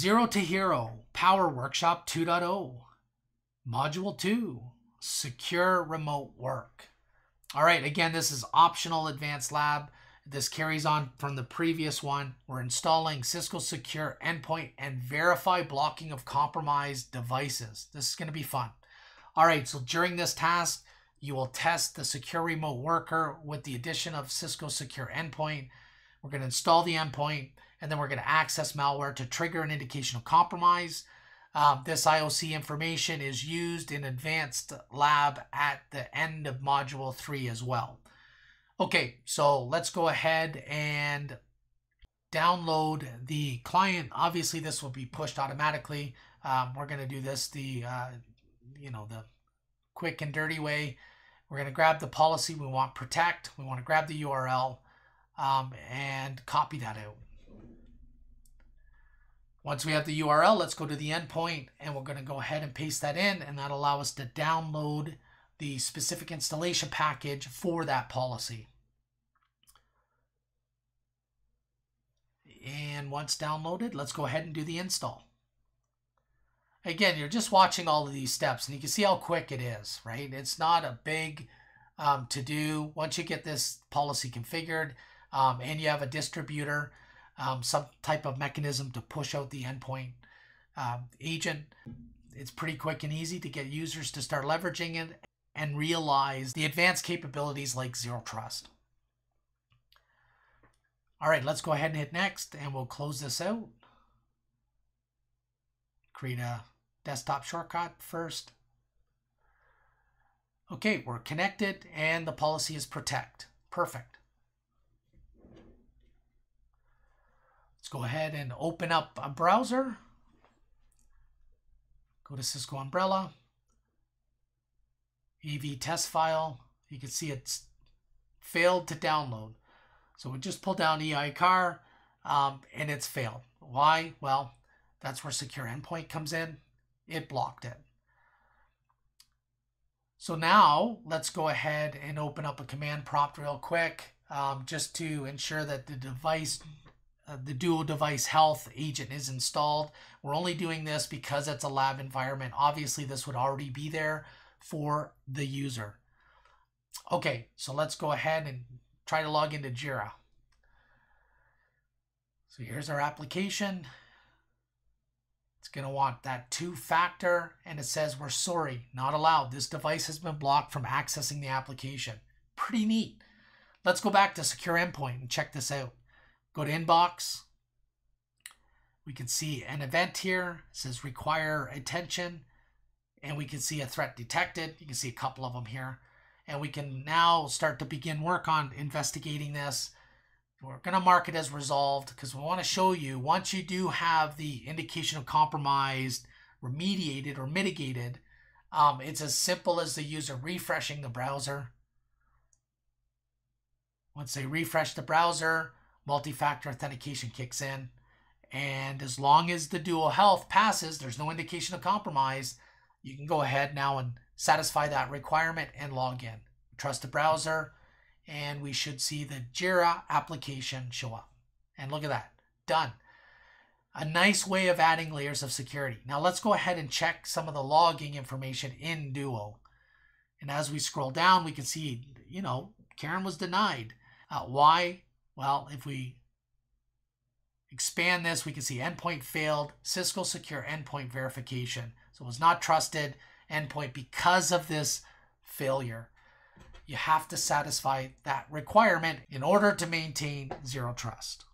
Zero to Hero Power Workshop 2.0. Module 2, Secure Remote Work. All right, again, this is optional advanced lab. This carries on from the previous one. We're installing Cisco Secure Endpoint and verify blocking of compromised devices. This is going to be fun. All right, so during this task, you will test the Secure Remote Worker with the addition of Cisco Secure Endpoint. We're going to install the endpoint, and then we're going to access malware to trigger an indication of compromise. This IOC information is used in advanced lab at the end of module 3 as well. Okay, so let's go ahead and download the client. Obviously, this will be pushed automatically. We're going to do this the quick and dirty way. We're going to grab the policy we want, protect. We want to grab the URL and copy that out. Once we have the URL, let's go to the endpoint, and we're going to go ahead and paste that in, and that'll allow us to download the specific installation package for that policy. And once downloaded, let's go ahead and do the install. Again, you're just watching all of these steps, and you can see how quick it is, right? It's not a big to do. Once you get this policy configured and you have a distributor, some type of mechanism to push out the endpoint agent, it's pretty quick and easy to get users to start leveraging it and realize the advanced capabilities like zero trust. All right, let's go ahead and hit next, and we'll close this out. Create a desktop shortcut first. Okay, we're connected, and the policy is protect. Perfect. Let's go ahead and open up a browser. Go to Cisco Umbrella. AV test file. You can see it's failed to download. So we just pulled down EICAR and it's failed. Why? Well, that's where Secure Endpoint comes in. It blocked it. So now let's go ahead and open up a command prompt real quick just to ensure that the device, the dual device health agent is installed. We're only doing this because it's a lab environment. Obviously, this would already be there for the user. Okay, so let's go ahead and try to log into Jira. So here's our application. It's going to want that 2-factor, and it says we're sorry, not allowed. This device has been blocked from accessing the application. Pretty neat. Let's go back to Secure Endpoint and check this out. Go to Inbox. We can see an event here. It says require attention, and we can see a threat detected. You can see a couple of them here. And we can now start to begin work on investigating this. We're going to mark it as resolved because we want to show you once you do have the indication of compromised remediated or mitigated, it's as simple as the user refreshing the browser. Once they refresh the browser, multi-factor authentication kicks in. And as long as the dual health passes, there's no indication of compromise, you can go ahead now and satisfy that requirement and log in. Trust the browser, and we should see the Jira application show up. And look at that, done. A nice way of adding layers of security. Now let's go ahead and check some of the logging information in Duo. And as we scroll down, we can see, Karen was denied. Why? Well, if we expand this, we can see endpoint failed, Cisco Secure Endpoint verification. So it was not trusted endpoint because of this failure. You have to satisfy that requirement in order to maintain zero trust.